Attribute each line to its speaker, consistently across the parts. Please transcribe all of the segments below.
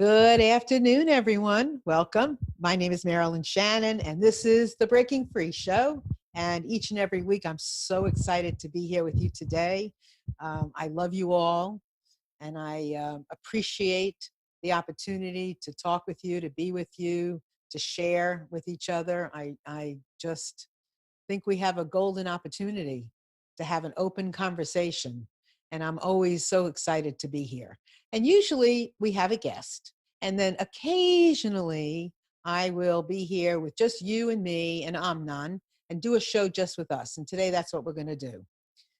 Speaker 1: Good afternoon, everyone. Welcome. My name is Marilyn Shannon, and this is the Breaking Free Show. And each and every week, I'm so excited to be here with you today. I love you all, and I appreciate the opportunity to talk with you, to be with you, to share with each other. I just think we have a golden opportunity to have an open conversation. And I'm always so excited to be here. And usually we have a guest. And then occasionally I will be here with just you and me and Amnon and do a show just with us. And today that's what we're going to do.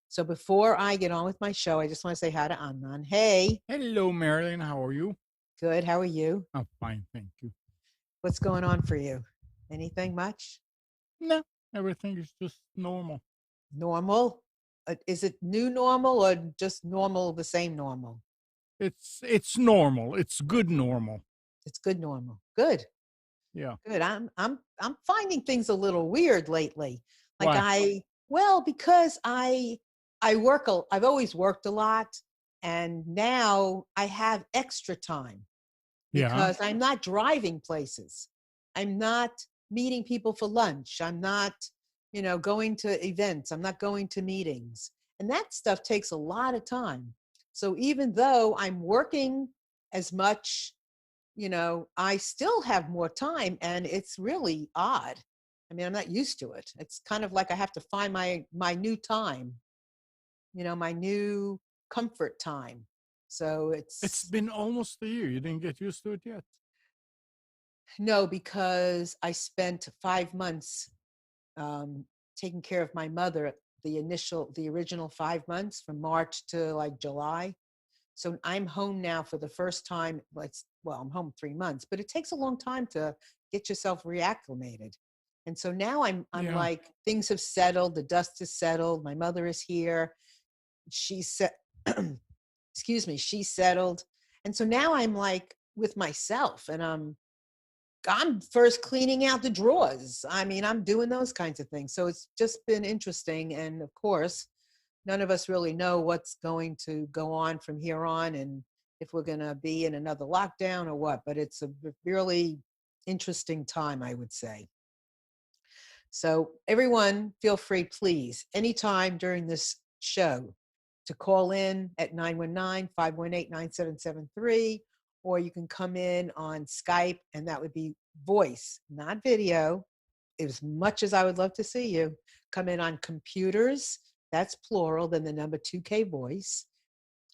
Speaker 1: So before I get on with my show, I just want to say hi to Amnon. Hey,
Speaker 2: Hello, Marilyn. How are you?
Speaker 1: good. How are you?
Speaker 2: I'm fine, thank you.
Speaker 1: What's going on for you? Anything much?
Speaker 2: No, everything is just normal.
Speaker 1: Normal? Is it new normal or just normal, the same normal?
Speaker 2: It's normal. It's good normal.
Speaker 1: It's good normal. Good.
Speaker 2: Yeah.
Speaker 1: Good. I'm finding things a little weird lately. Like
Speaker 2: Why?
Speaker 1: because I've always worked a lot, and now I have extra time
Speaker 2: Yeah.
Speaker 1: because I'm not driving places. I'm not meeting people for lunch. I'm not, going to events. I'm not going to meetings. And that stuff takes a lot of time. So even though I'm working as much, I still have more time, and it's really odd. I mean, I'm not used to it. It's kind of like I have to find my new time, my new comfort time. So
Speaker 2: It's
Speaker 1: it's
Speaker 2: been almost a year. You didn't get used to it yet.
Speaker 1: no, because I spent 5 months taking care of my mother. The original 5 months from March to like July. So I'm home now for the first time. I'm home 3 months, but it takes a long time to get yourself reacclimated. And so now I'm
Speaker 2: Yeah.
Speaker 1: like, things have settled, the dust has settled, my mother is here, she's set excuse me, she's settled. And so now I'm like with myself, and I'm first cleaning out the drawers. I mean, I'm doing those kinds of things. So it's just been interesting. And of course, none of us really know what's going to go on from here on, and if we're going to be in another lockdown or what. But it's a really interesting time, I would say. So everyone, feel free, please, anytime during this show to call in at 919-518-9773, or you can come in on Skype, and that would be voice, not video. As much as I would love to see you, come in on computers, that's plural, then the number 2K voice.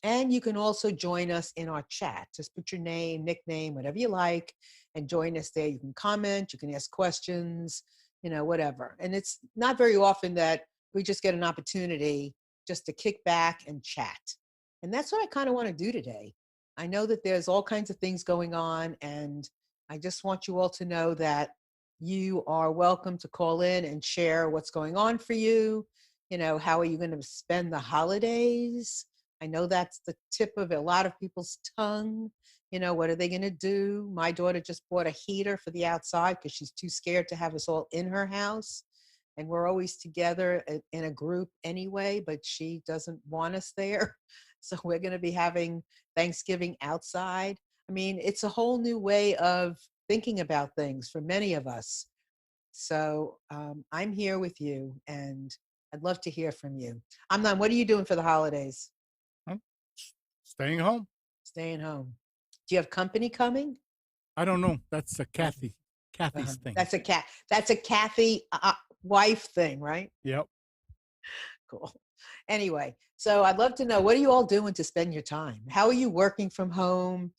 Speaker 1: And you can also join us in our chat. Just put your name, nickname, whatever you like, and join us there. You can comment, you can ask questions, whatever. And it's not very often that we just get an opportunity just to kick back and chat. And that's what I kind of want to do today. I know that there's all kinds of things going on, and I just want you all to know that you are welcome to call in and share what's going on for you. How are you going to spend the holidays? I know that's the tip of a lot of people's tongue. What are they going to do? My daughter just bought a heater for the outside because she's too scared to have us all in her house. And we're always together in a group anyway, but she doesn't want us there. So we're going to be having Thanksgiving outside. I mean, it's a whole new way of thinking about things for many of us. So I'm here with you, and I'd love to hear from you. Amnon, what are you doing for the holidays?
Speaker 2: I'm staying home.
Speaker 1: Staying home. Do you have company coming?
Speaker 2: I don't know. That's a
Speaker 1: Uh,
Speaker 2: Kathy's thing.
Speaker 1: That's a cat. That's a Kathy wife thing, right?
Speaker 2: Yep.
Speaker 1: Cool. Anyway, so I'd love to know, what are you all doing to spend your time? How are you working from home?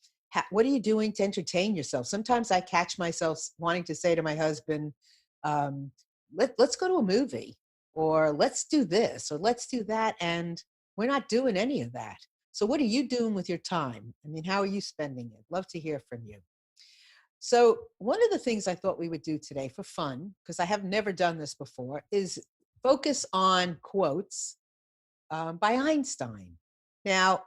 Speaker 1: What are you doing to entertain yourself? Sometimes I catch myself wanting to say to my husband, um, let's go to a movie, or let's do this, or let's do that. And we're not doing any of that. So what are you doing with your time? I mean, how are you spending it? Love to hear from you. So one of the things I thought we would do today for fun, because I have never done this before, is focus on quotes by Einstein. Now,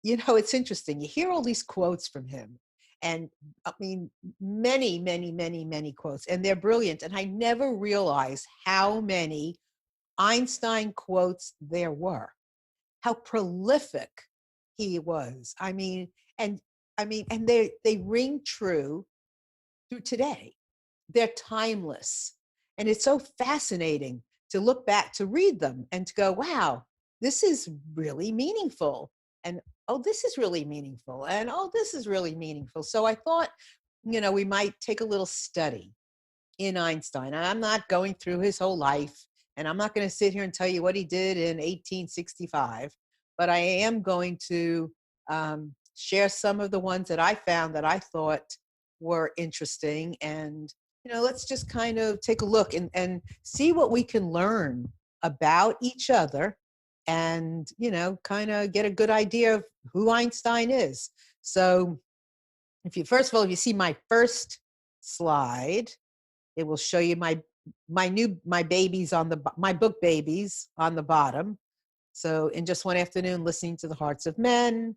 Speaker 1: it's interesting. You hear all these quotes from him, and I mean, many, many, many, many quotes, and they're brilliant. And I never realized how many Einstein quotes there were, how prolific he was. I mean, and I mean, and they ring true through today. They're timeless. And it's so fascinating to look back, to read them and to go, wow, this is really meaningful. And oh, this is really meaningful. And oh, this is really meaningful. So I thought, we might take a little study in Einstein. I'm not going through his whole life, and I'm not going to sit here and tell you what he did in 1865, but I am going to share some of the ones that I found that I thought were interesting. And, let's just kind of take a look and see what we can learn about each other and, kind of get a good idea of who Einstein is. So, first of all, if you see my first slide, it will show you my babies my book babies on the bottom. So in just one afternoon, listening to the hearts of men,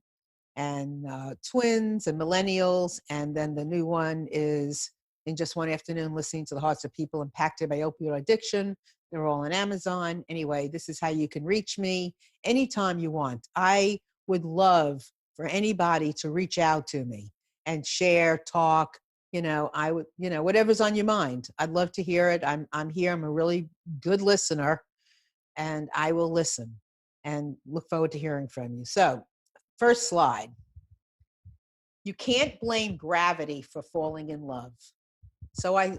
Speaker 1: and twins and millennials, and then the new one is in just one afternoon, listening to the hearts of people impacted by opioid addiction. They're all on Amazon. Anyway, this is how you can reach me anytime you want. I would love for anybody to reach out to me and share, talk. I would, whatever's on your mind. I'd love to hear it. I'm here. I'm a really good listener, and I will listen and look forward to hearing from you. So, first slide. You can't blame gravity for falling in love. So I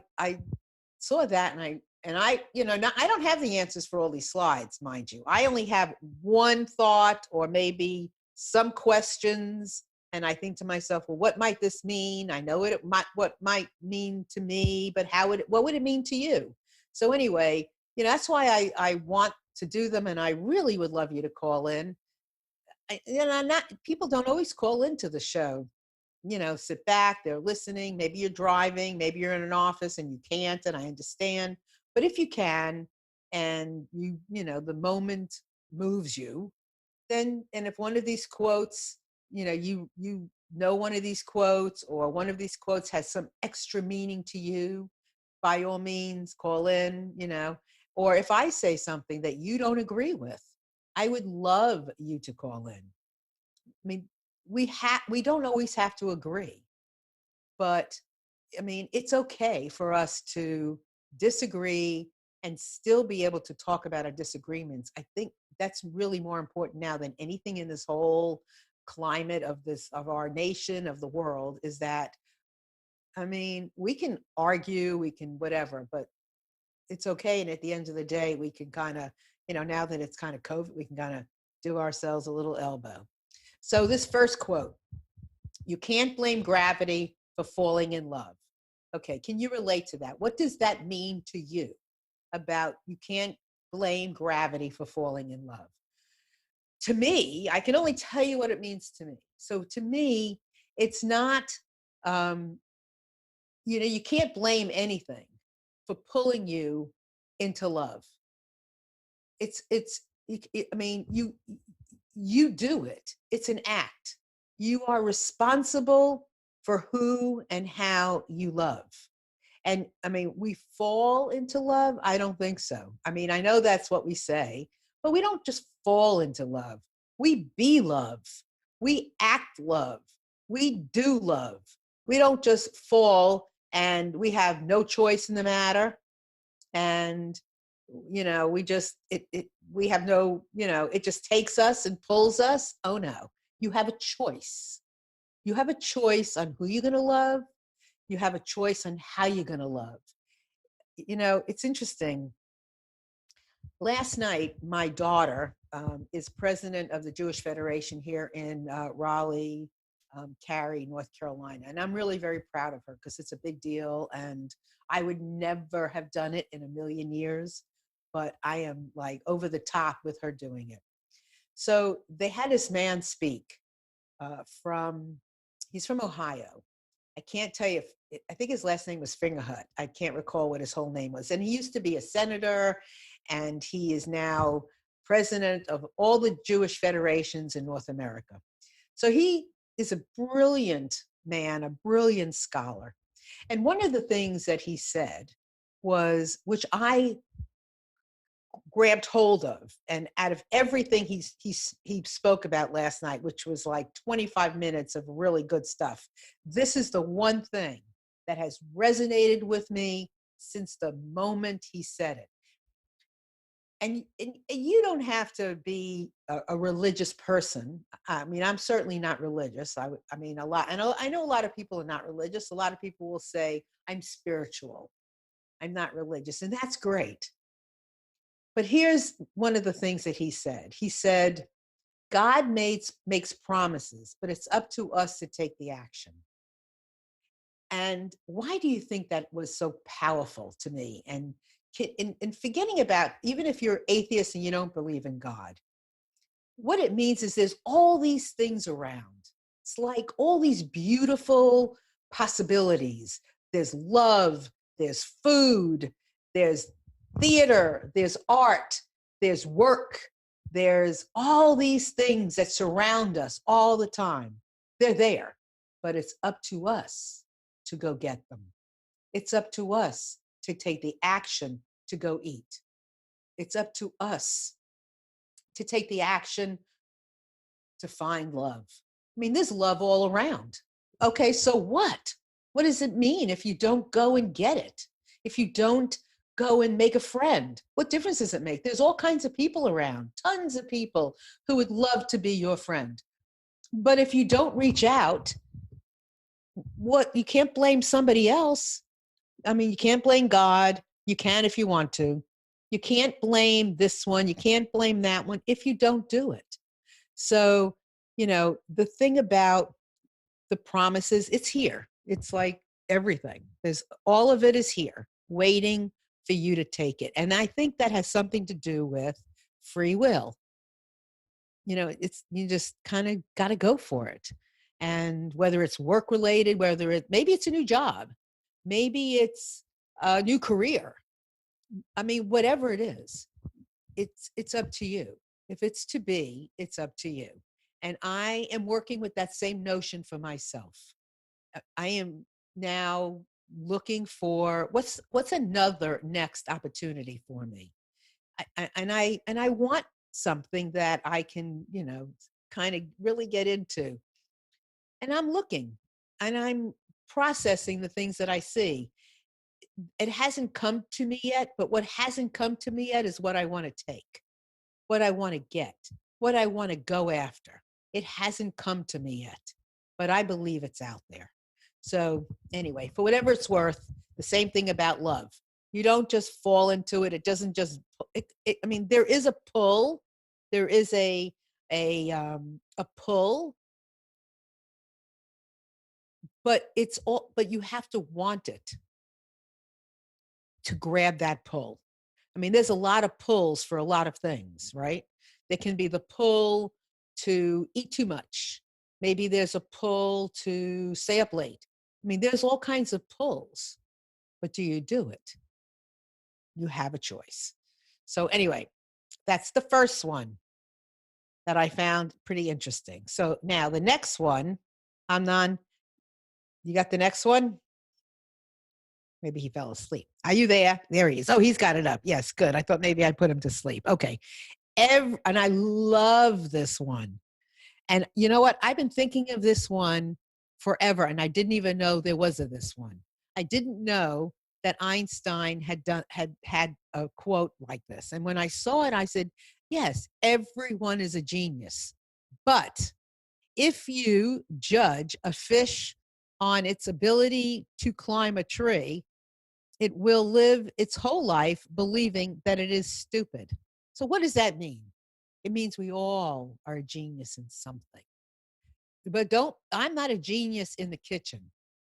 Speaker 1: saw that, and I I don't have the answers for all these slides, mind you. I only have one thought or maybe some questions, and I think to myself, well, what might this mean? I know what might mean to me, but what would it mean to you? So anyway, that's why I want to do them, and I really would love you to call in. Not people don't always call into the show. Sit back, they're listening. Maybe you're driving, maybe you're in an office and you can't, and I understand. But if you can, and the moment moves you, then, and if one of these quotes, you know one of these quotes, or one of these quotes has some extra meaning to you, by all means, call in, or if I say something that you don't agree with, I would love you to call in. I mean, we don't always have to agree, but I mean, it's okay for us to disagree and still be able to talk about our disagreements. I think that's really more important now than anything in this whole climate of our nation, of the world, is that, I mean, we can argue, we can whatever, but it's okay. And at the end of the day, we can kind of, now that it's kind of COVID, we can kind of do ourselves a little elbow. So this first quote, you can't blame gravity for falling in love. Okay, can you relate to that? What does that mean to you about you can't blame gravity for falling in love? To me, I can only tell you what it means to me. So to me, it's not, um, you can't blame anything for pulling you into love. I mean, you do it. It's an act. You are responsible for who and how you love. And I mean, we fall into love. I don't think so. I mean, I know that's what we say, but we don't just fall into love. We be love. We act love. We do love. We don't just fall and we have no choice in the matter. And we just we have no, it just takes us and pulls us. Oh no, you have a choice. You have a choice on who you're going to love. You have a choice on how you're going to love. It's interesting. Last night, my daughter is president of the Jewish Federation here in Raleigh, Cary, North Carolina. And I'm really very proud of her because it's a big deal. And I would never have done it in a million years, but I am like over the top with her doing it. So they had this man speak he's from Ohio. I can't tell you I think his last name was Fingerhut. I can't recall what his whole name was. And he used to be a senator, and he is now president of all the Jewish federations in North America. So he is a brilliant man, a brilliant scholar. And one of the things that he said was, which I grabbed hold of. And out of everything he spoke about last night, which was like 25 minutes of really good stuff, this is the one thing that has resonated with me since the moment he said it. And you don't have to be a religious person. I mean, I'm certainly not religious. I mean, I know a lot of people are not religious. A lot of people will say, I'm spiritual. I'm not religious. And that's great. But here's one of the things that he said. He said, God makes promises, but it's up to us to take the action. And why do you think that was so powerful to me? And in forgetting about, even if you're atheist and you don't believe in God, what it means is there's all these things around. It's like all these beautiful possibilities. There's love, there's food, there's theater, there's art, there's work, there's all these things that surround us all the time. They're there, but it's up to us to go get them. It's up to us to take the action to go eat. It's up to us to take the action to find love. I mean, there's love all around. Okay, so what? What does it mean if you don't go and get it? If you don't go and make a friend? What difference does it make? There's all kinds of people around, tons of people who would love to be your friend. But if you don't reach out, what, you can't blame somebody else. I mean, you can't blame God. You can if you want to. You can't blame this one. You can't blame that one if you don't do it. So, the thing about the promises, it's here. It's like everything. There's all of it is here, waiting for you to take it. And I think that has something to do with free will. It's, you just kind of got to go for it. And whether it's work related, maybe it's a new job, maybe it's a new career. I mean, whatever it is, it's up to you. If it's to be, it's up to you. And I am working with that same notion for myself. I am now looking for what's another next opportunity for me. And I want something that I can, kind of really get into. And I'm looking and I'm processing the things that I see. It hasn't come to me yet, but what hasn't come to me yet is what I want to take, what I want to get, what I want to go after. It hasn't come to me yet, but I believe it's out there. So anyway, for whatever it's worth, the same thing about love. You don't just fall into it. It doesn't just, I mean, there is a pull. There is a pull, but you have to want it to grab that pull. I mean, there's a lot of pulls for a lot of things, right? There can be the pull to eat too much. Maybe there's a pull to stay up late. I mean, there's all kinds of pulls, but do you do it? You have a choice. So anyway, that's the first one that I found pretty interesting. So now the next one, Amnon, you got the next one? Maybe he fell asleep. Are you there? There he is. Oh, he's got it up. Yes, good. I thought maybe I'd put him to sleep. Okay. And I love this one. And you know what? I've been thinking of this one forever, and I didn't even know there was this one. I didn't know that Einstein had a quote like this. And when I saw it, I said, yes, everyone is a genius. But if you judge a fish on its ability to climb a tree, it will live its whole life believing that it is stupid. So what does that mean? It means we all are a genius in something. But I'm not a genius in the kitchen.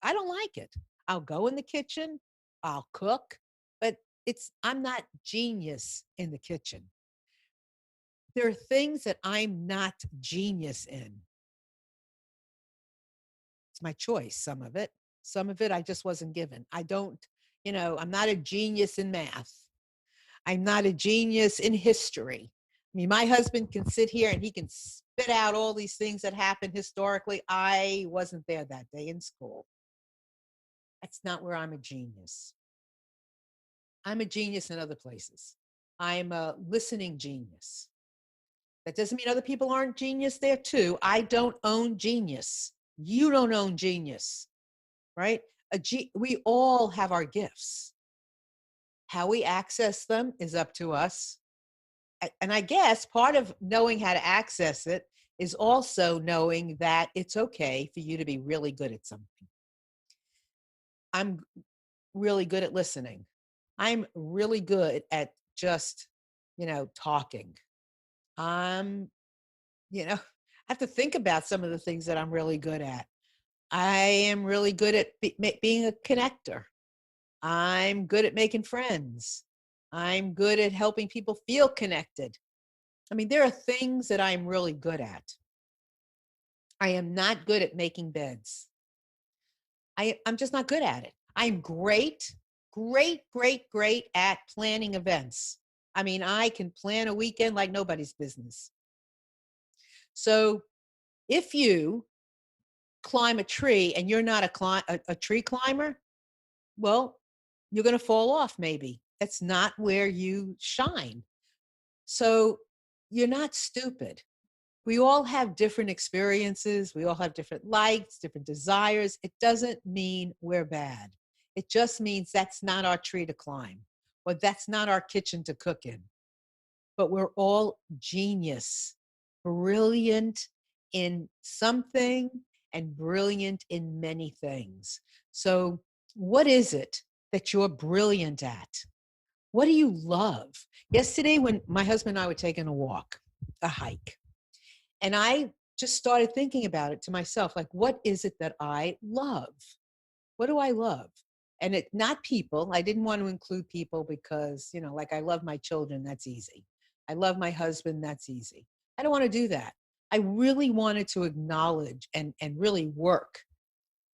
Speaker 1: I don't like it. I'll go in the kitchen, I'll cook, but I'm not genius in the kitchen. There are things that I'm not genius in. It's my choice, some of it. Some of it I just wasn't given. I'm not a genius in math. I'm not a genius in history. I mean, my husband can sit here and he can spit out all these things that happened historically. I wasn't there that day in school. That's not where I'm a genius. I'm a genius in other places. I'm a listening genius. That doesn't mean other people aren't genius there too. I don't own genius. You don't own genius, right? We all have our gifts. How we access them is up to us. And I guess part of knowing how to access it is also knowing that it's okay for you to be really good at something. I'm really good at listening. I'm really good at just, talking. I'm, I have to think about some of the things that I'm really good at. I am really good at being a connector. I'm good at making friends. I'm good at helping people feel connected. I mean, there are things that I'm really good at. I am not good at making beds. I'm just not good at it. I'm great, great, great, great at planning events. I mean, I can plan a weekend like nobody's business. So if you climb a tree and you're not a tree climber, well, you're going to fall off maybe. That's not where you shine. So you're not stupid. We all have different experiences. We all have different likes, different desires. It doesn't mean we're bad. It just means that's not our tree to climb, or that's not our kitchen to cook in. But we're all genius, brilliant in something and brilliant in many things. So, what is it that you're brilliant at? What do you love? Yesterday, when my husband and I were taking a walk, a hike, and I just started thinking about it to myself, like, what is it that I love? What do I love? And it not people. I didn't want to include people because, like I love my children, that's easy. I love my husband, that's easy. I don't want to do that. I really wanted to acknowledge and really work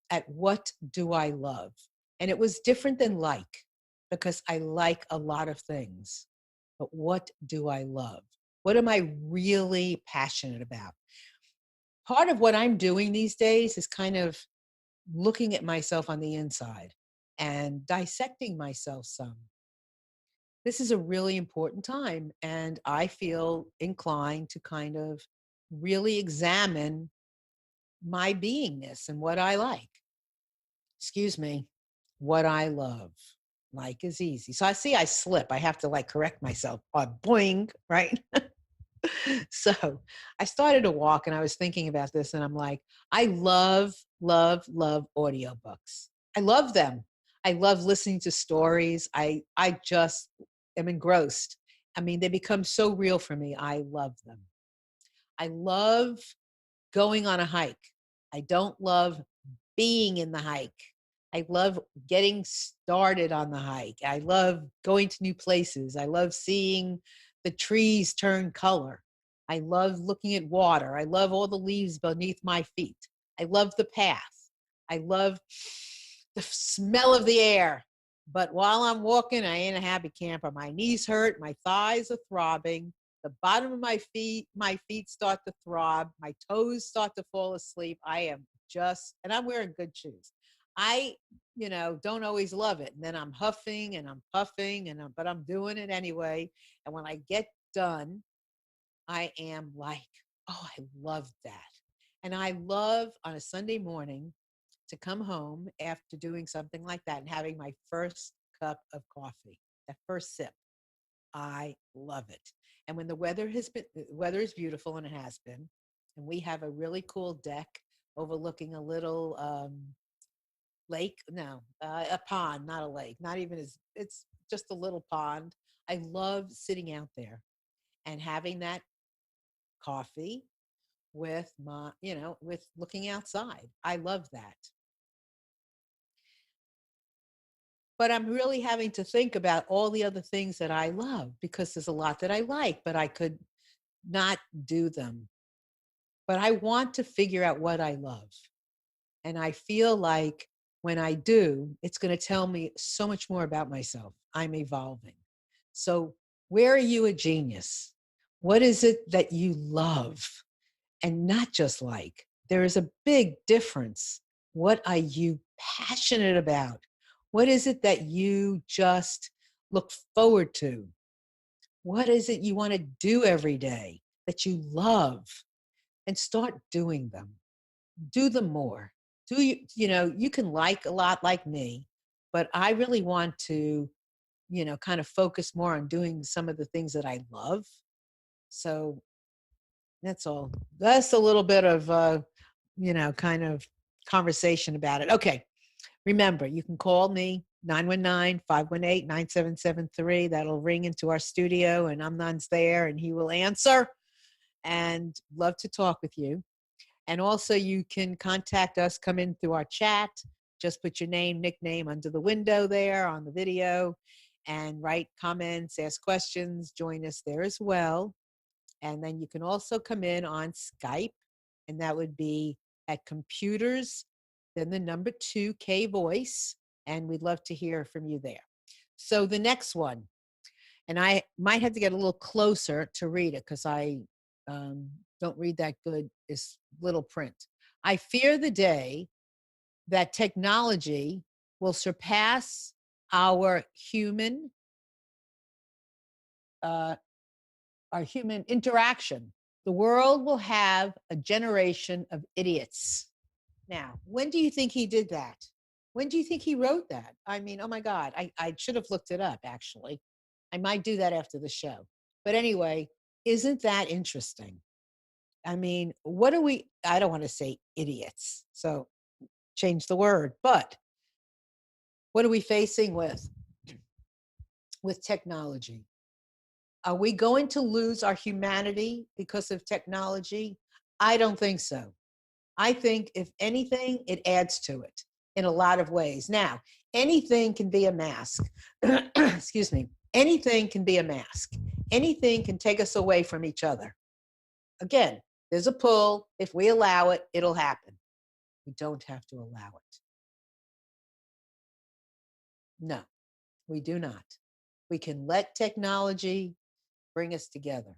Speaker 1: at what do I love? And it was different than like, because I like a lot of things. But what do I love? What am I really passionate about? Part of what I'm doing these days is kind of looking at myself on the inside and dissecting myself some. This is a really important time, and I feel inclined to kind of really examine my beingness and what I like. Excuse me, what I love. Like is easy. So I slip. I have to like correct myself. Boing, right? So I started to walk and I was thinking about this and I'm like, I love, love, love audiobooks. I love them. I love listening to stories. I just am engrossed. I mean, they become so real for me. I love them. I love going on a hike. I don't love being in the hike. I love getting started on the hike. I love going to new places. I love seeing the trees turn color. I love looking at water. I love all the leaves beneath my feet. I love the path. I love the smell of the air. But while I'm walking, I ain't a happy camper. My knees hurt, my thighs are throbbing, the bottom of my feet start to throb, my toes start to fall asleep. I am just, and I'm wearing good shoes. I, don't always love it. And then I'm huffing and I'm puffing but I'm doing it anyway. And when I get done, I am like, oh, I love that. And I love on a Sunday morning to come home after doing something like that and having my first cup of coffee, that first sip. I love it. And when the weather is beautiful and it has been, and we have a really cool deck overlooking a little lake, no, a pond, not a lake, not even it's just a little pond. I love sitting out there and having that coffee with with looking outside. I love that. But I'm really having to think about all the other things that I love because there's a lot that I like, but I could not do them. But I want to figure out what I love. And I feel like when I do, it's going to tell me so much more about myself. I'm evolving. So, where are you a genius? What is it that you love and not just like? There is a big difference. What are you passionate about? What is it that you just look forward to? What is it you want to do every day that you love? And start doing them. Do them more. Do you can like a lot like me, but I really want to, kind of focus more on doing some of the things that I love. So that's all. That's a little bit of, kind of conversation about it. Okay. Remember, you can call me 919-518-9773. That'll ring into our studio and Amnan's there and he will answer and love to talk with you. And also you can contact us, come in through our chat. Just put your name, nickname under the window there on the video and write comments, ask questions, join us there as well. And then you can also come in on Skype, and that would be at computers, then the number 2, K voice, and we'd love to hear from you there. So the next one, and I might have to get a little closer to read it because I don't read that good, is little print. I fear the day that technology will surpass our human interaction. The world will have a generation of idiots. Now, when do you think he did that? When do you think he wrote that? I mean, oh my God, I should have looked it up, actually. I might do that after the show. But anyway, isn't that interesting? I mean, I don't want to say idiots, so change the word, but what are we facing with technology? Are we going to lose our humanity because of technology? I don't think so. I think if anything, it adds to it in a lot of ways. Now, anything can be a mask. Excuse me. Anything can be a mask. Anything can take us away from each other. Again, there's a pull. If we allow it, it'll happen. We don't have to allow it. No, we do not. We can let technology bring us together.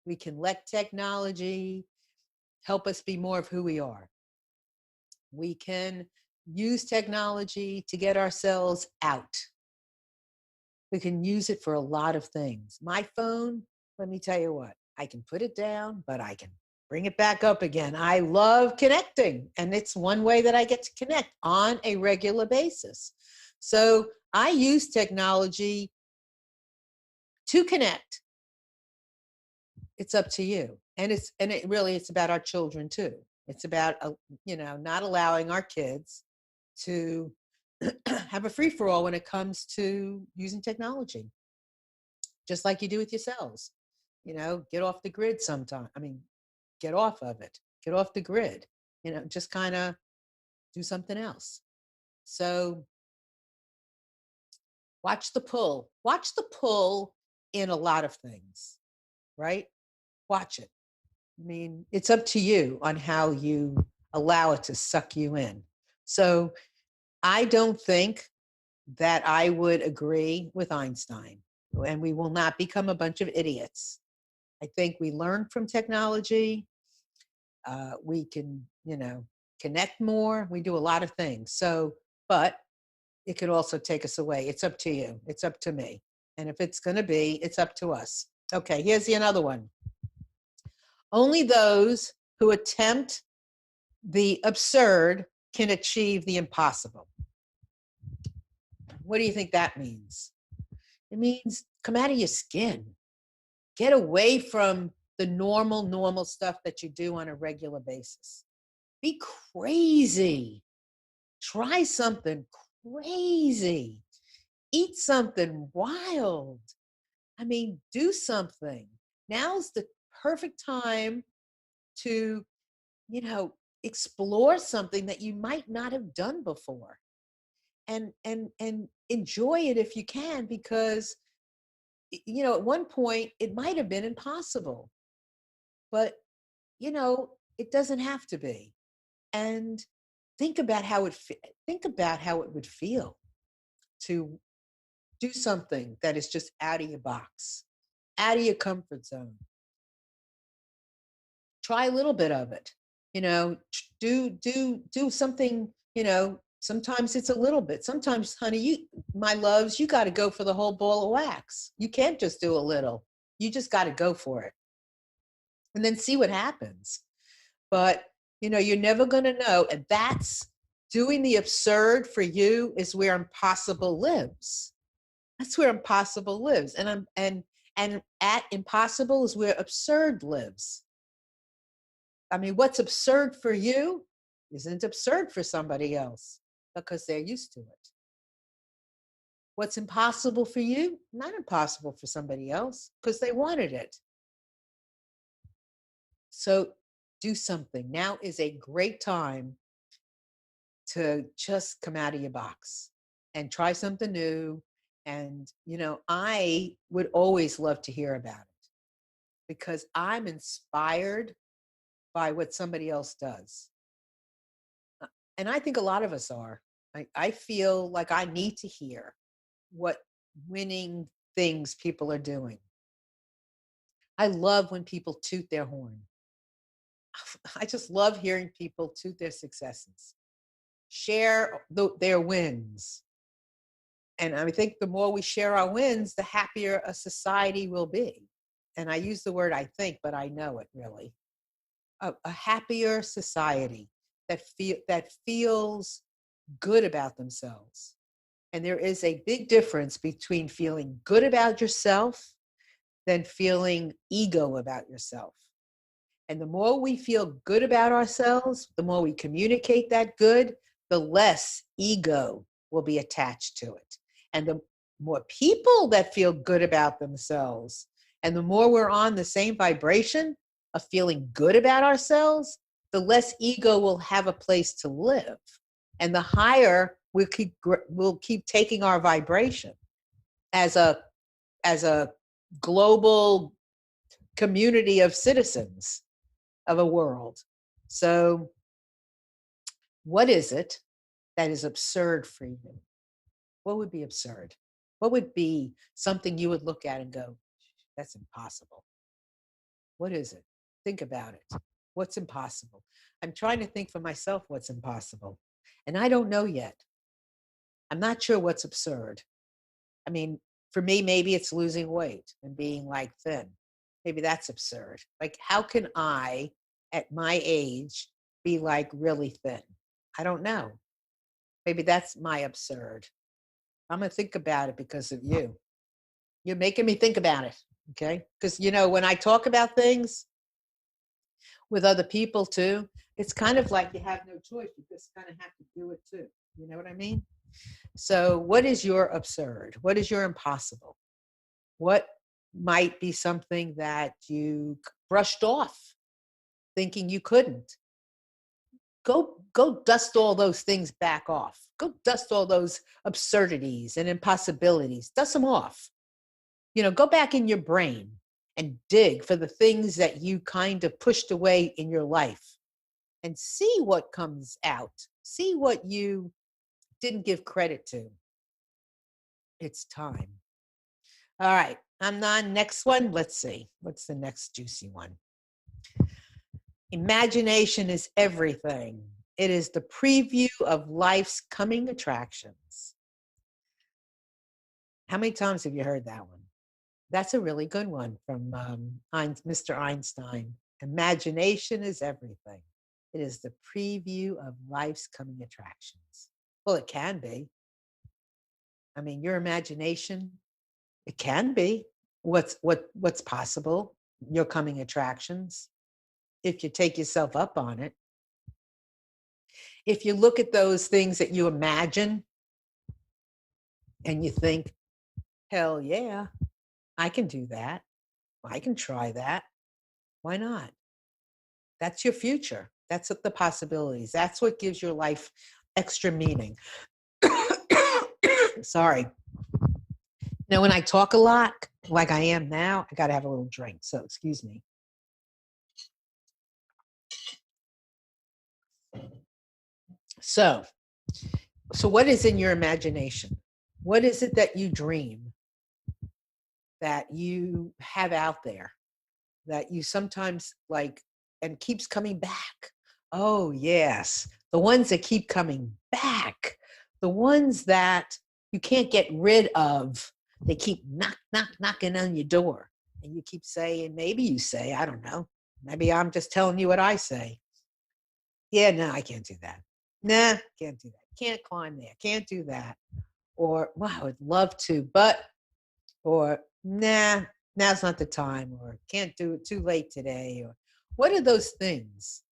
Speaker 1: We can let technology help us be more of who we are. We can use technology to get ourselves out. We can use it for a lot of things. My phone, let me tell you what, I can put it down, but I can bring it back up again. I love connecting, and it's one way that I get to connect on a regular basis. So I use technology to connect. It's up to you. And it's about our children too. It's about, not allowing our kids to have a free-for-all when it comes to using technology, just like you do with yourselves. Get off the grid sometime. I mean, get off of it. Get off the grid. Just kind of do something else. So watch the pull. Watch the pull in a lot of things, right? Watch it. I mean, it's up to you on how you allow it to suck you in. So I don't think that I would agree with Einstein, and we will not become a bunch of idiots. I think we learn from technology. We can, connect more. We do a lot of things. So, but it could also take us away. It's up to you. It's up to me. And if it's going to be, it's up to us. Okay, here's another one. Only those who attempt the absurd can achieve the impossible. What do you think that means? It means come out of your skin. Get away from the normal stuff that you do on a regular basis. Be crazy. Try something crazy. Eat something wild. I mean, do something. Now's the perfect time to, explore something that you might not have done before. And enjoy it if you can, because at one point it might have been impossible, but it doesn't have to be. And think about how it would feel to do something that is just out of your box, out of your comfort zone. Try a little bit of it. Do something. Sometimes it's a little bit. Sometimes, honey, my loves, you got to go for the whole ball of wax. You can't just do a little. You just got to go for it and then see what happens. But, you're never going to know. And that's doing the absurd for you is where impossible lives. That's where impossible lives. And at impossible is where absurd lives. I mean, what's absurd for you isn't absurd for somebody else because they're used to it. What's impossible for you, not impossible for somebody else because they wanted it. So do something. Now is a great time to just come out of your box and try something new. And, I would always love to hear about it because I'm inspired by what somebody else does. And I think a lot of us are. I feel like I need to hear what winning things people are doing. I love when people toot their horn. I just love hearing people toot their successes, share their wins. And I think the more we share our wins, the happier a society will be. And I use the word I think, but I know it really. A happier society that feels good about themselves. And there is a big difference between feeling good about yourself than feeling ego about yourself. And the more we feel good about ourselves, the more we communicate that good, the less ego will be attached to it. And the more people that feel good about themselves, and the more we're on the same vibration of feeling good about ourselves, the less ego will have a place to live. And the higher we'll keep taking our vibration as a global community of citizens of a world. So what is it that is absurd for you? What would be absurd? What would be something you would look at and go, that's impossible? What is it? Think about it. What's impossible? I'm trying to think for myself what's impossible. And I don't know yet. I'm not sure what's absurd. I mean, for me, maybe it's losing weight and being like thin. Maybe that's absurd. Like, how can I, at my age, be like really thin? I don't know. Maybe that's my absurd. I'm going to think about it because of you. You're making me think about it. Okay. Because, when I talk about things with other people too, it's kind of like you have no choice. You just kind of have to do it too. You know what I mean? So what is your absurd? What is your impossible? What might be something that you brushed off thinking you couldn't? Go dust all those things back off. Go dust all those absurdities and impossibilities. Dust them off. Go back in your brain and dig for the things that you kind of pushed away in your life and see what comes out. See what you didn't give credit to. It's time. All right, I'm on next one. Let's see. What's the next juicy one? Imagination is everything. It is the preview of life's coming attractions. How many times have you heard that one? That's a really good one from Mr. Einstein. Imagination is everything. It is the preview of life's coming attractions. Well, it can be. I mean, your imagination, it can be what's possible, your coming attractions, if you take yourself up on it. If you look at those things that you imagine and you think, hell yeah, I can do that. I can try that. Why not? That's your future. That's what the possibilities. That's what gives your life extra meaning. Sorry. Now, when I talk a lot, like I am now, I got to have a little drink. So excuse me. So what is in your imagination? What is it that you dream, that you have out there, that you sometimes like and keeps coming back? Oh, yes. The ones that keep coming back, the ones that you can't get rid of, they keep knocking on your door. And you keep saying, maybe you say, I don't know, maybe I'm just telling you what I say. Yeah, no, I can't do that. Nah, can't do that. Can't climb there. Can't do that. Or, wow, I would love to, but, or, nah, now's not the time, or can't do it, too late today. Or what are those things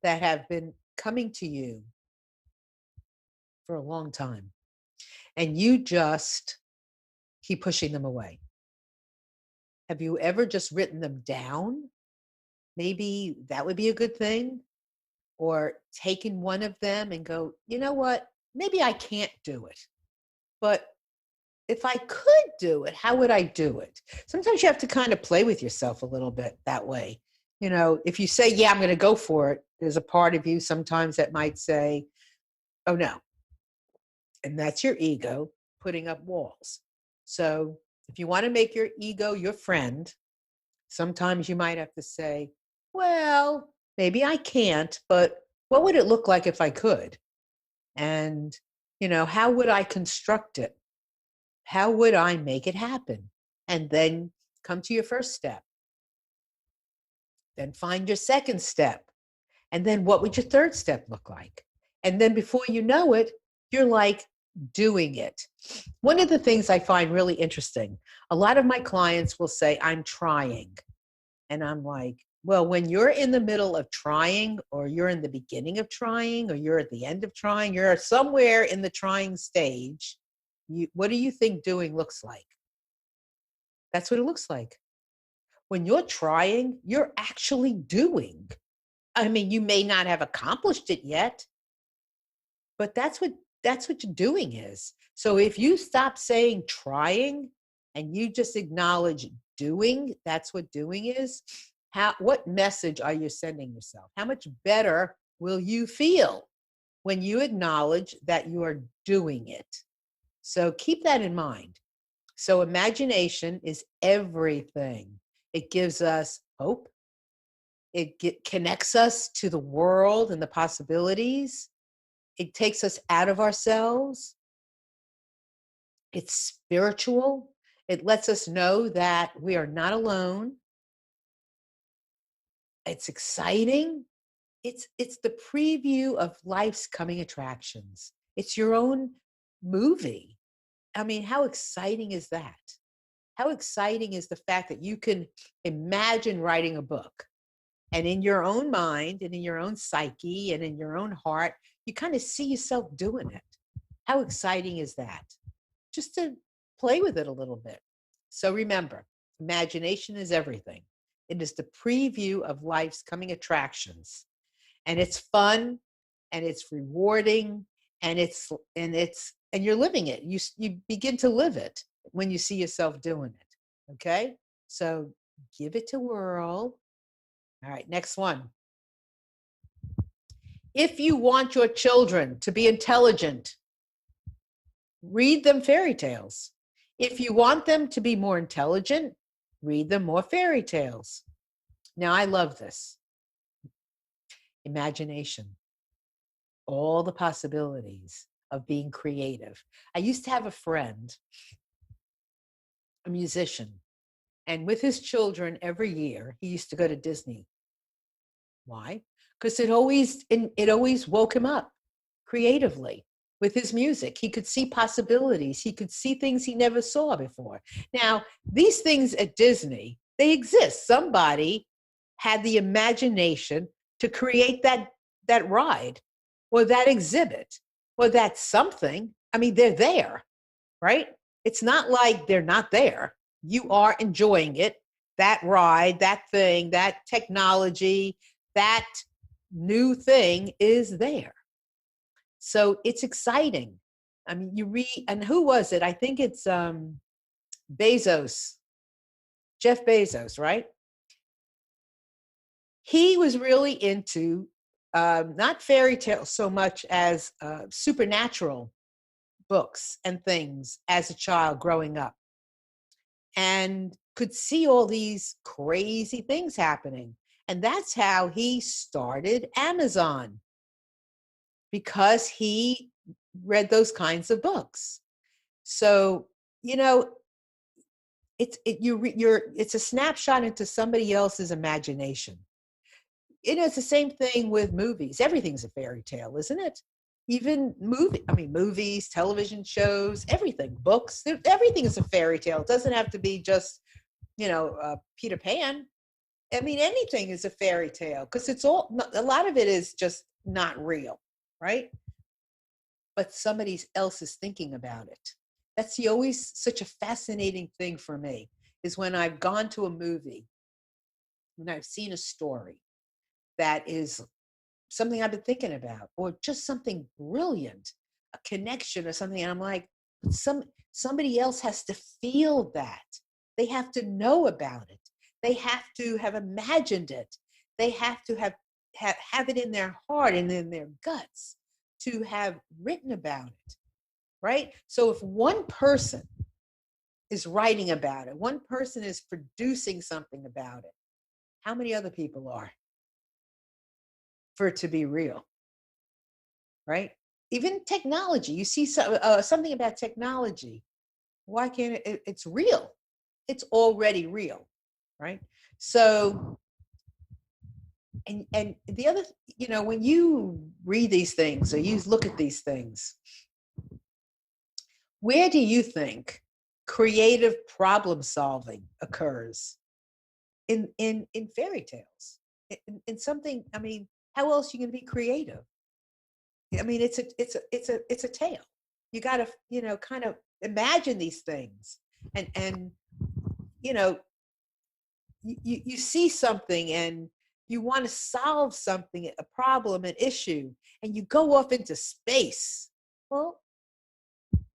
Speaker 1: that have been coming to you for a long time and you just keep pushing them away? Have you ever just written them down? Maybe that would be a good thing. Or taken one of them and go, you know what? Maybe I can't do it, but if I could do it, how would I do it? Sometimes you have to kind of play with yourself a little bit that way. You know, if you say, yeah, I'm going to go for it, there's a part of you sometimes that might say, oh no. And that's your ego putting up walls. So if you want to make your ego your friend, sometimes you might have to say, well, maybe I can't, but what would it look like if I could? And, you know, how would I construct it? How would I make it happen? And then come to your first step. Then find your second step. And then what would your third step look like? And then before you know it, you're like doing it. One of the things I find really interesting, a lot of my clients will say, I'm trying. And I'm like, well, when you're in the middle of trying, or you're in the beginning of trying, or you're at the end of trying, you're somewhere in the trying stage, what do you think doing looks like? That's what it looks like. When you're trying, you're actually doing. I mean, you may not have accomplished it yet, but that's what your doing is. So if you stop saying trying and you just acknowledge doing, that's what doing is. What message are you sending yourself? How much better will you feel when you acknowledge that you are doing it? So keep that in mind. So imagination is everything. It gives us hope. Connects us to the world and the possibilities. It takes us out of ourselves. It's spiritual. It lets us know that we are not alone. It's exciting. It's the preview of life's coming attractions. It's your own movie. I mean, how exciting is that? How exciting is the fact that you can imagine writing a book, and in your own mind and in your own psyche and in your own heart, you kind of see yourself doing it. How exciting is that? Just to play with it a little bit. So remember, imagination is everything. It is the preview of life's coming attractions. And it's fun and it's rewarding and you're living it. You begin to live it when you see yourself doing it. Okay? So give it a whirl. All right, next one. If you want your children to be intelligent, read them fairy tales. If you want them to be more intelligent, read them more fairy tales. Now, I love this. Imagination, all the possibilities of being creative. I used to have a friend, a musician, and with his children every year, he used to go to Disney. Why? Because it always woke him up creatively with his music. He could see possibilities. He could see things he never saw before. Now, these things at Disney, they exist. Somebody had the imagination to create that ride or that exhibit or that something. I mean, they're there, right? It's not like they're not there. You are enjoying it, that ride, that thing, that technology, that new thing is there. So it's exciting. I mean, you read, and who was it? I think it's Bezos, Jeff Bezos, right? He was really into not fairy tales so much as supernatural books and things as a child growing up, and could see all these crazy things happening. And that's how he started Amazon, because he read those kinds of books. So, you know, it's a snapshot into somebody else's imagination. It's the same thing with movies. Everything's a fairy tale, isn't it? Even movies, television shows, everything, books, everything is a fairy tale. It doesn't have to be just, Peter Pan. I mean, anything is a fairy tale because a lot of it is just not real, right? But somebody else is thinking about it. That's always such a fascinating thing for me, is when I've gone to a movie and I've seen a story that is something I've been thinking about, or just something brilliant, a connection or something. And I'm like, somebody else has to feel that. They have to know about it. They have to have imagined it. They have to have it in their heart and in their guts to have written about it, right? So if one person is writing about it, one person is producing something about it, how many other people are for it to be real, right? Even technology, you see something about technology. Why can't it's real? It's already real, right? So, and the other, when you read these things or you look at these things, where do you think creative problem solving occurs? In fairy tales, in something. I mean, how else are you going to be creative? I mean, it's a tale. You got to, kind of imagine these things, and you know you see something and you want to solve something, a problem, an issue, and you go off into space. Well,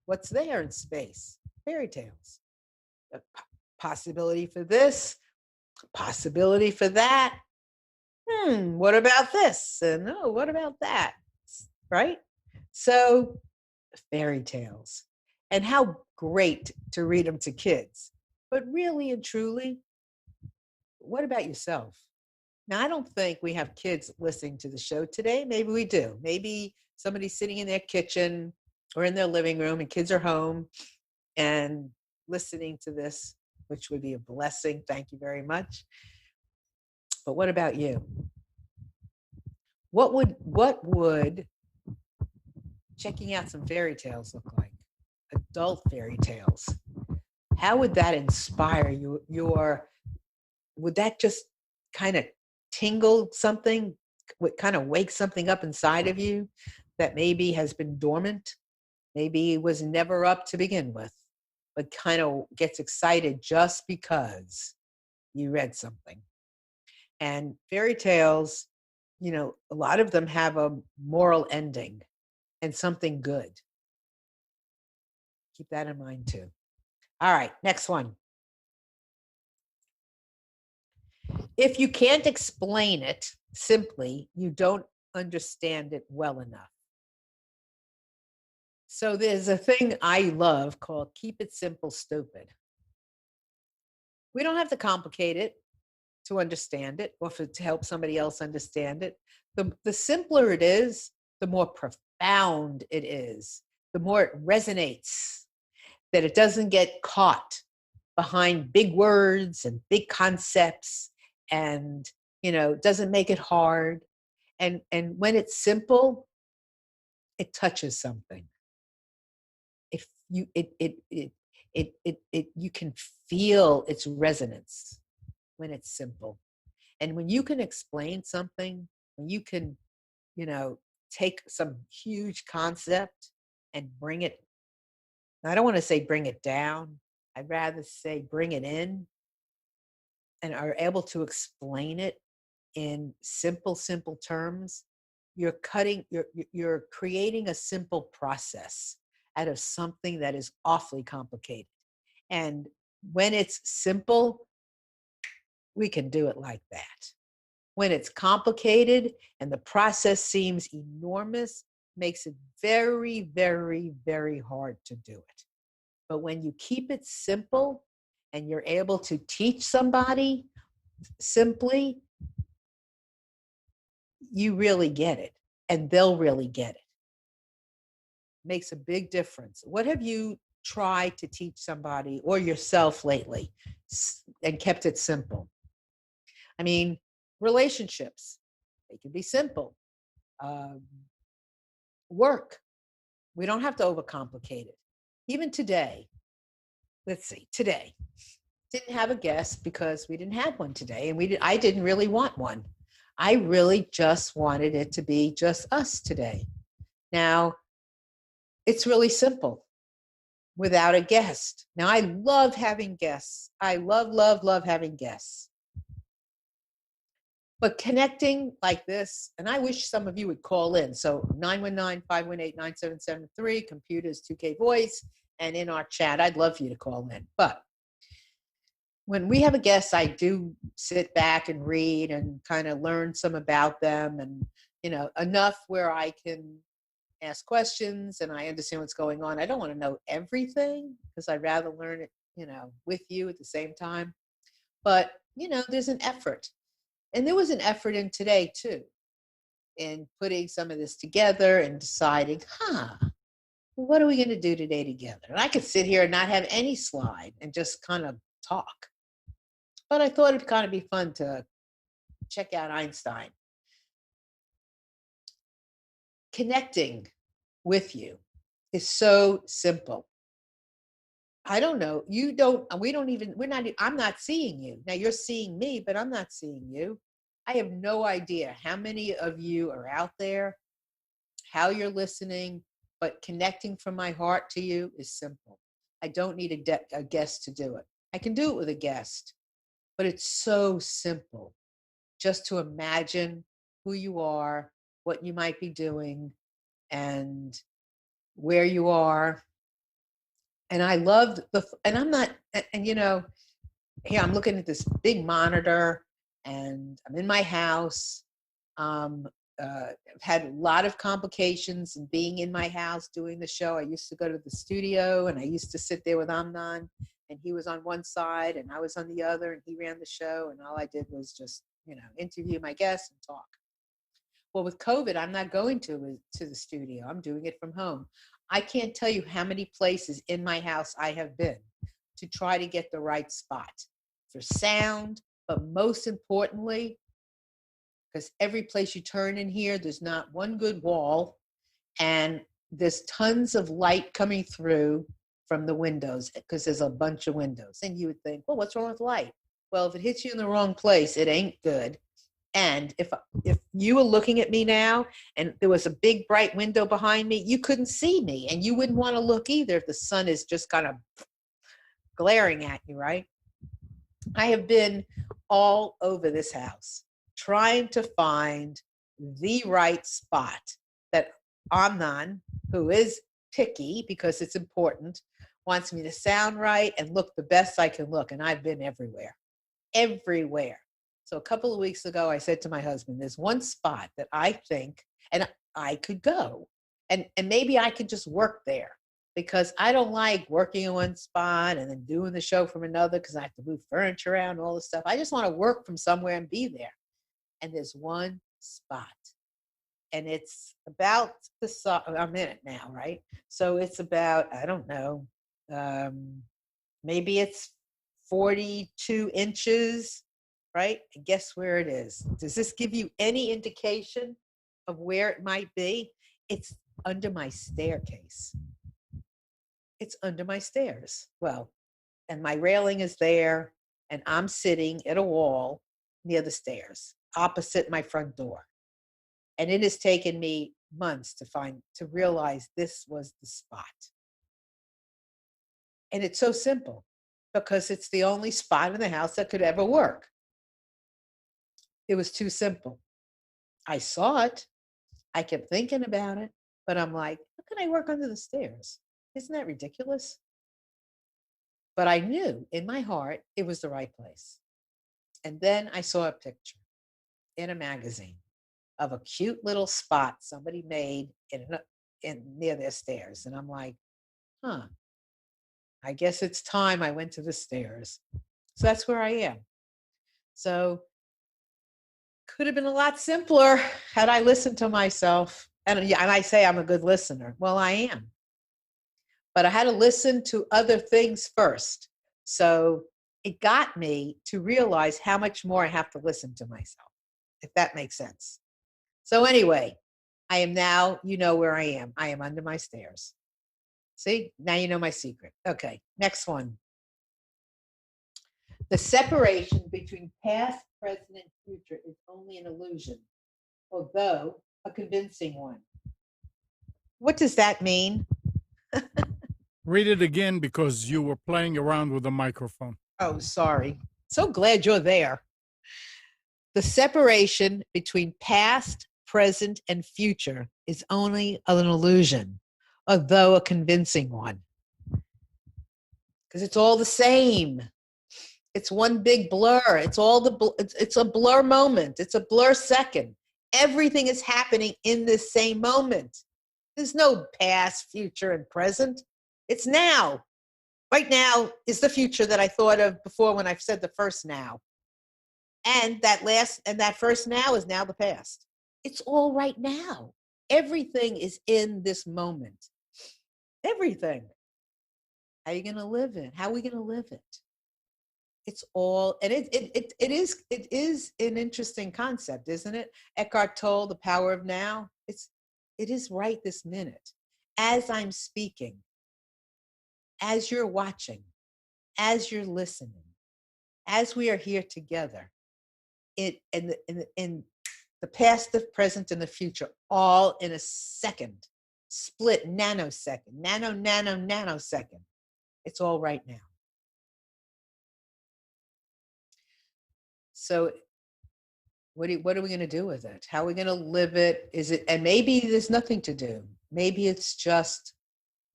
Speaker 1: what's there in space? Fairy tales. A possibility for this, possibility for that. What about this? And oh, what about that? Right? So, fairy tales. And how great to read them to kids. But really and truly, what about yourself? Now, I don't think we have kids listening to the show today. Maybe we do. Maybe somebody's sitting in their kitchen or in their living room and kids are home and listening to this, which would be a blessing. Thank you very much. But what about you? What would checking out some fairy tales look like? Adult fairy tales. How would that inspire you? Would that just kind of tingle something, would kind of wake something up inside of you that maybe has been dormant, maybe was never up to begin with, but kind of gets excited just because you read something? And fairy tales, a lot of them have a moral ending and something good. Keep that in mind too. All right, next one. If you can't explain it simply, you don't understand it well enough. So there's a thing I love called keep it simple, stupid. We don't have to complicate it to understand it or to help somebody else understand it. The simpler it is, the more profound it is, the more it resonates, that it doesn't get caught behind big words and big concepts, and doesn't make it hard. And when it's simple, it touches something. If you you can feel its resonance when it's simple. And when you can explain something, when you can, take some huge concept and bring it, I don't want to say bring it down, I'd rather say bring it in, and are able to explain it in simple terms, you're creating a simple process out of something that is awfully complicated. And when it's simple, we can do it like that. When it's complicated and the process seems enormous, makes it very, very, very hard to do it. But when you keep it simple and you're able to teach somebody simply, you really get it and they'll really get it. Makes a big difference. What have you tried to teach somebody or yourself lately and kept it simple? I mean, relationships, they can be simple. Um, Work, we don't have to overcomplicate it. Even today, let's see, today, didn't have a guest because we didn't have one today, and I didn't really want one. I really just wanted it to be just us today. Now, it's really simple without a guest. Now, I love having guests. I love, love, love having guests. But connecting like this, and I wish some of you would call in. So 919-518-9773, computers 2K voice, and in our chat, I'd love for you to call in. But when we have a guest, I do sit back and read and kind of learn some about them, and enough where I can ask questions and I understand what's going on. I don't want to know everything because I'd rather learn it, with you at the same time. But, there's an effort. And there was an effort in today too, in putting some of this together and deciding, what are we going to do today together? And I could sit here and not have any slide and just kind of talk. But I thought it'd kind of be fun to check out Einstein. Connecting with you is so simple. I don't know. I'm not seeing you. Now you're seeing me, but I'm not seeing you. I have no idea how many of you are out there, how you're listening, but connecting from my heart to you is simple. I don't need a guest to do it. I can do it with a guest, but it's so simple just to imagine who you are, what you might be doing, and where you are. And I loved here I'm looking at this big monitor and I'm in my house. I've had a lot of complications in being in my house doing the show. I used to go to the studio and I used to sit there with Amnon, and he was on one side and I was on the other, and he ran the show, and all I did was just, interview my guests and talk. Well, with COVID, I'm not going to the studio. I'm doing it from home. I can't tell you how many places in my house I have been to try to get the right spot for sound, but most importantly, because every place you turn in here, there's not one good wall, and there's tons of light coming through from the windows because there's a bunch of windows. And you would think, well, what's wrong with light? Well, if it hits you in the wrong place, it ain't good. And if you were looking at me now and there was a big bright window behind me, you couldn't see me, and you wouldn't want to look either if the sun is just kind of glaring at you, right? I have been all over this house trying to find the right spot that Amnon, who is picky because it's important, wants me to sound right and look the best I can look. And I've been everywhere. So a couple of weeks ago, I said to my husband, there's one spot that I think, and I could go, and maybe I could just work there, because I don't like working in one spot and then doing the show from another because I have to move furniture around and all this stuff. I just want to work from somewhere and be there. And there's one spot, and it's about I'm in it now, right? So it's about, I don't know, maybe it's 42 inches, right? And guess where it is? Does this give you any indication of where it might be? It's under my staircase. It's under my stairs. Well, and my railing is there, and I'm sitting at a wall near the stairs, opposite my front door. And it has taken me months to realize this was the spot. And it's so simple because it's the only spot in the house that could ever work. It was too simple. I saw it. I kept thinking about it, but I'm like, how can I work under the stairs? Isn't that ridiculous? But I knew in my heart it was the right place. And then I saw a picture in a magazine of a cute little spot somebody made in near their stairs. And I'm like, I guess it's time I went to the stairs. So that's where I am. So could have been a lot simpler had I listened to myself. And I say I'm a good listener. Well, I am. but I had to listen to other things first. So it got me to realize how much more I have to listen to myself, if that makes sense. So anyway, I am now, you know where I am. I am under my stairs. See, now you know my secret. Okay, next one. The separation between past, present, and future is only an illusion, although a convincing one. What does that mean?
Speaker 2: Read it again because you were playing around with the microphone.
Speaker 1: Oh, sorry. So glad you're there. The separation between past, present, and future is only an illusion, although a convincing one. Because it's all the same. It's one big blur. It's all it's a blur moment. It's a blur second. Everything is happening in this same moment. There's no past, future, and present. It's now. Right now is the future that I thought of before when I've said the first now. And that first now is now the past. It's all right now. Everything is in this moment. Everything. How are you going to live it? How are we going to live it? It's all, and it is an interesting concept, isn't it? Eckhart Tolle, The Power of Now. It is right this minute. As I'm speaking, as you're watching, as you're listening, as we are here together, in the past, the present, and the future, all in a second, split nanosecond, nanosecond. It's all right now. So what are we going to do with it? How are we going to live it? Is it, and maybe there's nothing to do. Maybe it's just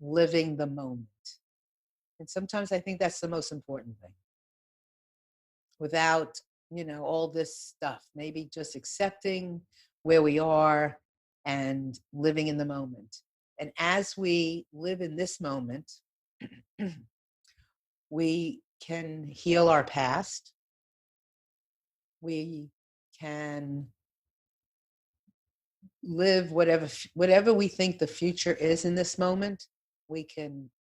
Speaker 1: living the moment. And sometimes I think that's the most important thing. Without, all this stuff, maybe just accepting where we are and living in the moment. And as we live in this moment, we can heal our past. We can live whatever we think the future is in this moment. We can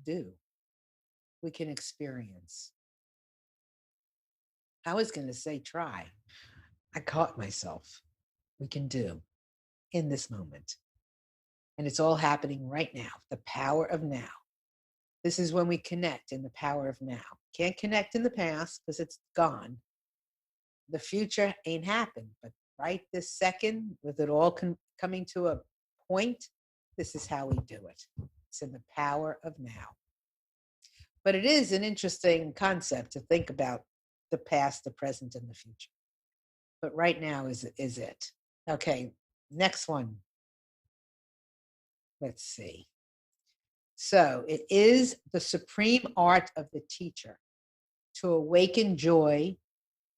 Speaker 1: do. We can experience. I was going to say try. I caught myself. We can do in this moment. And it's all happening right now. The power of now. This is when we connect in the power of now. Can't connect in the past because it's gone. The future ain't happened, but right this second, with it all coming to a point, this is how we do it. It's in the power of now. But it is an interesting concept to think about the past, the present, and the future. But right now is it. Okay, next one. Let's see. So it is the supreme art of the teacher to awaken joy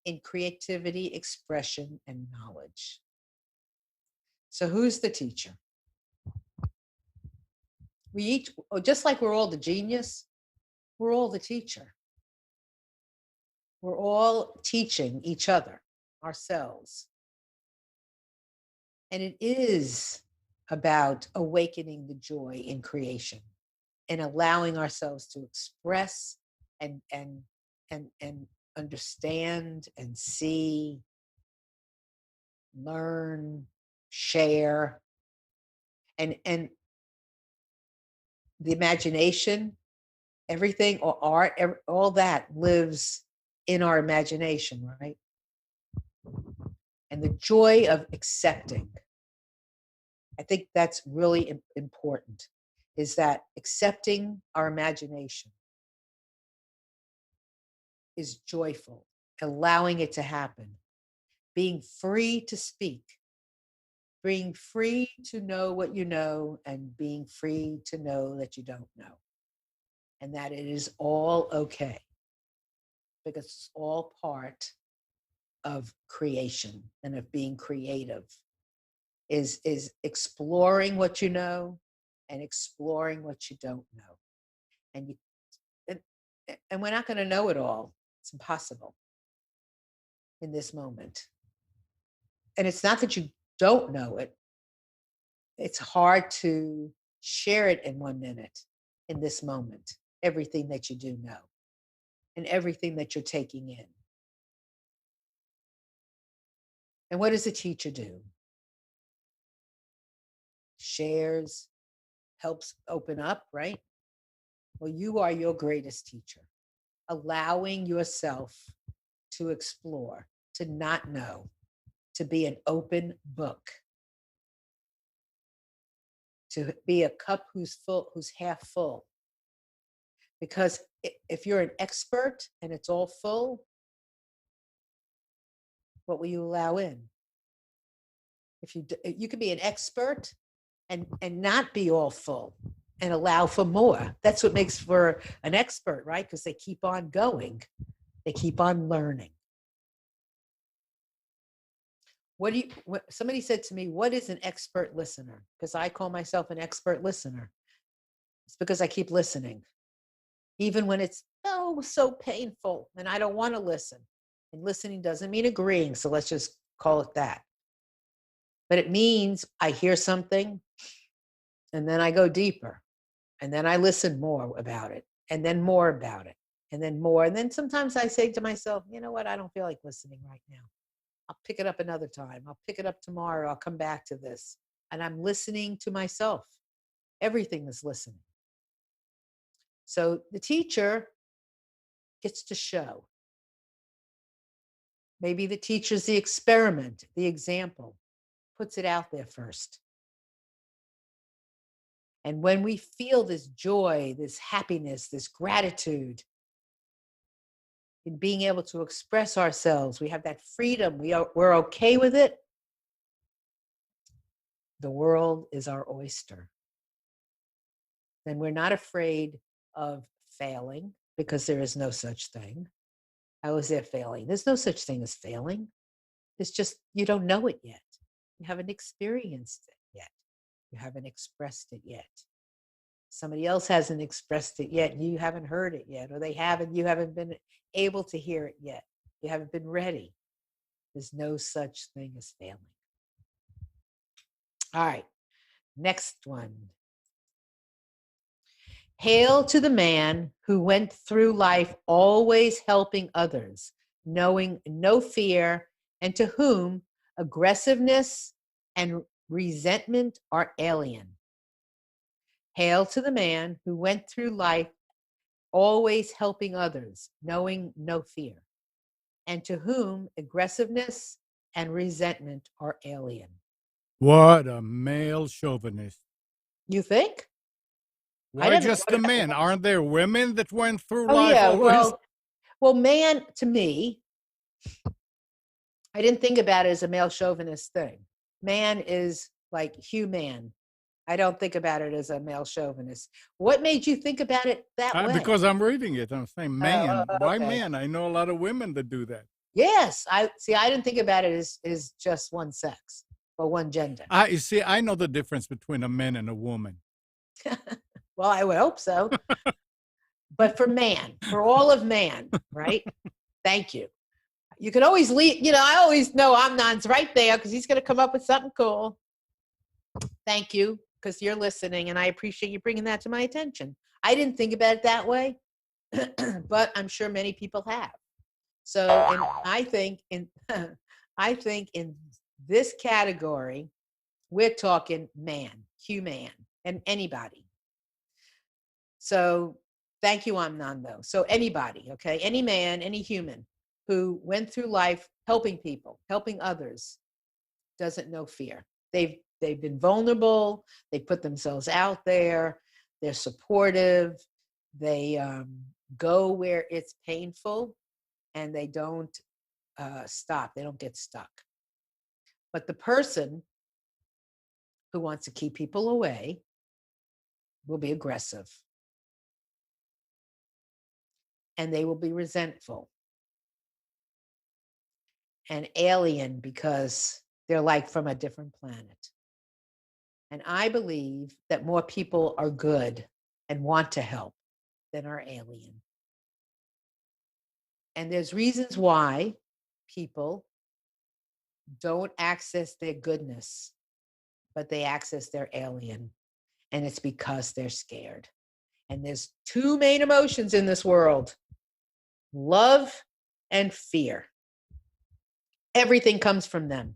Speaker 1: in creativity, expression, and knowledge. So who's the teacher? We each, just like we're all the genius, we're all the teacher. We're all teaching each other, ourselves. And it is about awakening the joy in creation and allowing ourselves to express and understand and see, learn, share, and the imagination, everything, or art, all that lives in our imagination, right? And the joy of accepting. I think that's really important, is that accepting our imagination is joyful, allowing it to happen, being free to speak, being free to know what you know, and being free to know that you don't know, and that it is all okay, because it's all part of creation and of being creative, is exploring what you know and exploring what you don't know. And we're not going to know it all. It's impossible in this moment. And it's not that you don't know it. It's hard to share it in 1 minute. in this moment, everything that you do know and everything that you're taking in. And what does a teacher do? Shares, helps open up, right? Well, you are your greatest teacher, allowing yourself to explore, to not know, to be an open book, to be a cup who's full, who's half full. Because if you're an expert and it's all full, what will you allow in? If you could be an expert and not be all full and allow for more. That's what makes for an expert, right? Because they keep on going, they keep on learning. Somebody said to me, what is an expert listener? Because I call myself an expert listener. It's because I keep listening, even when it's so painful and I don't want to listen. And listening doesn't mean agreeing, so let's just call it that. But it means I hear something and then I go deeper and then I listen more about it and then more about it and then more. And then sometimes I say to myself, you know what? I don't feel like listening right now. I'll pick it up another time. I'll pick it up tomorrow. I'll come back to this. And I'm listening to myself. Everything is listening. So the teacher gets to show. Maybe the teacher's the experiment, the example, puts it out there first. And when we feel this joy, this happiness, this gratitude in being able to express ourselves, we have that freedom, we're okay with it, the world is our oyster. Then we're not afraid of failing because there is no such thing. How is there failing? There's no such thing as failing. It's just you don't know it yet. You haven't experienced it yet. You haven't expressed it yet. Somebody else hasn't expressed it yet. You haven't heard it yet, or you haven't been able to hear it yet. You haven't been ready. There's no such thing as failing. All right, next one. Hail to the man who went through life always helping others, knowing no fear, and to whom aggressiveness and resentment are alien. Hail to the man who went through life always helping others, knowing no fear, and to whom aggressiveness and resentment are alien.
Speaker 2: What a male chauvinist.
Speaker 1: You think?
Speaker 2: Why just the men? Aren't there women that went through
Speaker 1: Oh,
Speaker 2: life
Speaker 1: yeah.
Speaker 2: always?
Speaker 1: Well, man, to me, I didn't think about it as a male chauvinist thing. Man is like human. I don't think about it as a male chauvinist. What made you think about it that way?
Speaker 2: Because I'm reading it. I'm saying man. Why
Speaker 1: okay.
Speaker 2: man? I know a lot of women that do that.
Speaker 1: Yes. I didn't think about it as just one sex or one gender.
Speaker 2: You see, I know the difference between a man and a woman.
Speaker 1: Well, I would hope so. But for man, for all of man, right? Thank you. You can always leave, I always know Amnon's right there because he's going to come up with something cool. Thank you, because you're listening, and I appreciate you bringing that to my attention. I didn't think about it that way, but I'm sure many people have. So, and I think in this category, we're talking man, human, and anybody. So thank you, Amnon, though. So anybody, okay, any man, any human who went through life helping people, helping others, doesn't know fear. They've been vulnerable. They put themselves out there. They're supportive. They go where it's painful, and they don't stop. They don't get stuck. But the person who wants to keep people away will be aggressive. And they will be resentful and alien because they're like from a different planet. And I believe that more people are good and want to help than are alien. And there's reasons why people don't access their goodness, but they access their alien. And it's because they're scared. And there's two main emotions in this world: love and fear. Everything comes from them.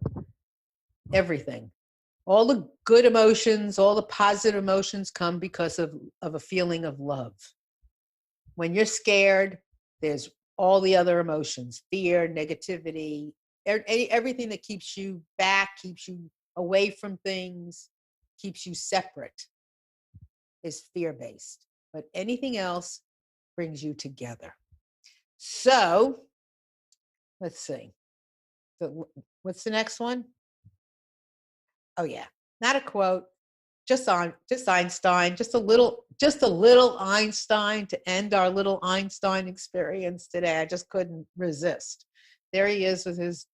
Speaker 1: Everything. All the good emotions, all the positive emotions come because of a feeling of love. When you're scared, there's all the other emotions: fear, negativity, everything that keeps you back, keeps you away from things, keeps you separate is fear-based. But anything else brings you together. So let's see. What's the next one? Oh yeah, not a quote, just Einstein, just a little Einstein to end our little Einstein experience today. I just couldn't resist. There he is with his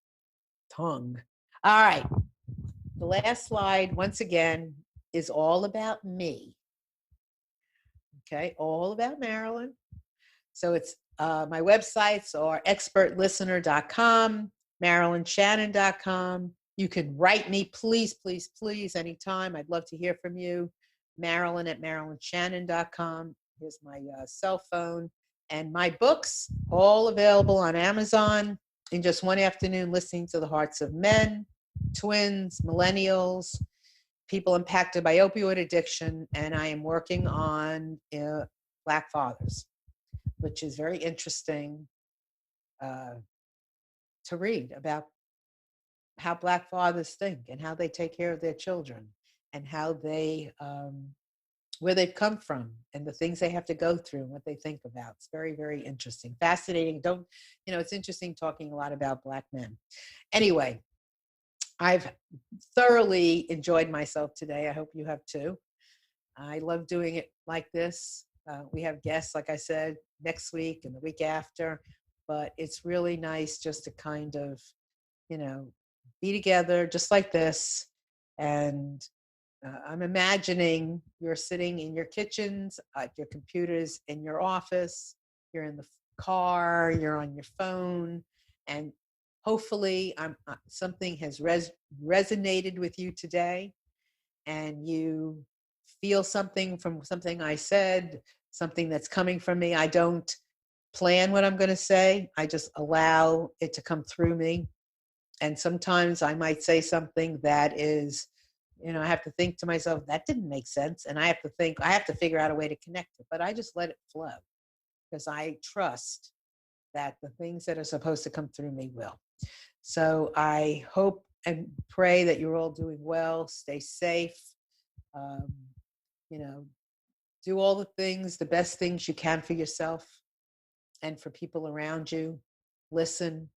Speaker 1: tongue. All right. The last slide, once again, is all about me. Okay, all about Marilyn. So it's my websites are expertlistener.com, MarilynShannon.com. You can write me, please, please, please, anytime. I'd love to hear from you. Marilyn at MarilynShannon.com. Here's my cell phone. And my books, all available on Amazon. In just one afternoon, listening to the hearts of men, twins, millennials, people impacted by opioid addiction. And I am working on Black fathers, which is very interesting to read about how Black fathers think and how they take care of their children and how they, where they've come from and the things they have to go through and what they think about. It's very, very interesting, fascinating. It's interesting talking a lot about Black men. Anyway, I've thoroughly enjoyed myself today. I hope you have too. I love doing it like this. We have guests, like I said, next week and the week after, but it's really nice just to kind of, be together just like this. And I'm imagining you're sitting in your kitchens, at your computers, in your office, you're in the car, you're on your phone, and hopefully something has resonated with you today, and you feel something from something I said, something that's coming from me. I don't plan what I'm going to say. I just allow it to come through me. And sometimes I might say something that is, I have to think to myself, that didn't make sense. And I have to figure out a way to connect it, but I just let it flow because I trust that the things that are supposed to come through me will. So I hope and pray that you're all doing well, stay safe, do all the things, the best things you can for yourself and for people around you. Listen.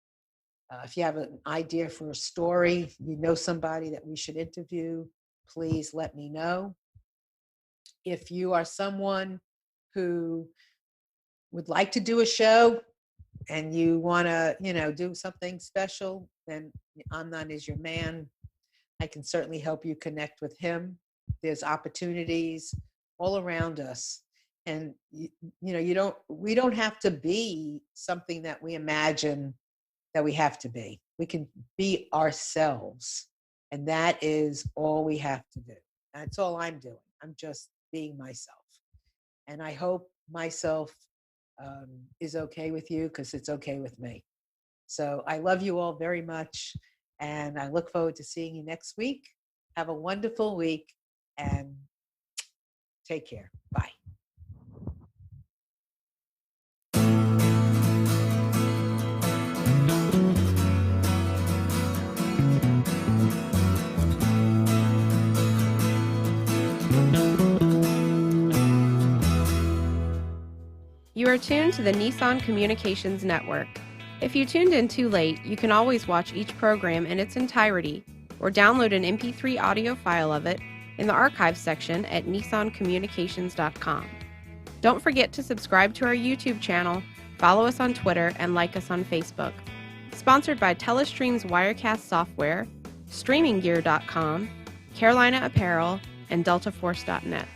Speaker 1: If you have an idea for a story, somebody that we should interview, please let me know. If you are someone who would like to do a show and you want to, do something special, then Amnon is your man. I can certainly help you connect with him. There's opportunities all around us. And, we don't have to be something that we imagine that we have to be. We can be ourselves. And that is all we have to do. That's all I'm doing. I'm just being myself. And I hope myself is okay with you because it's okay with me. So I love you all very much. And I look forward to seeing you next week. Have a wonderful week and take care. Bye.
Speaker 3: You are tuned to the Nissan Communications Network. If you tuned in too late, you can always watch each program in its entirety or download an MP3 audio file of it in the archives section at nissancommunications.com. Don't forget to subscribe to our YouTube channel, follow us on Twitter, and like us on Facebook. Sponsored by Telestream's Wirecast software, StreamingGear.com, Carolina Apparel, and DeltaForce.net.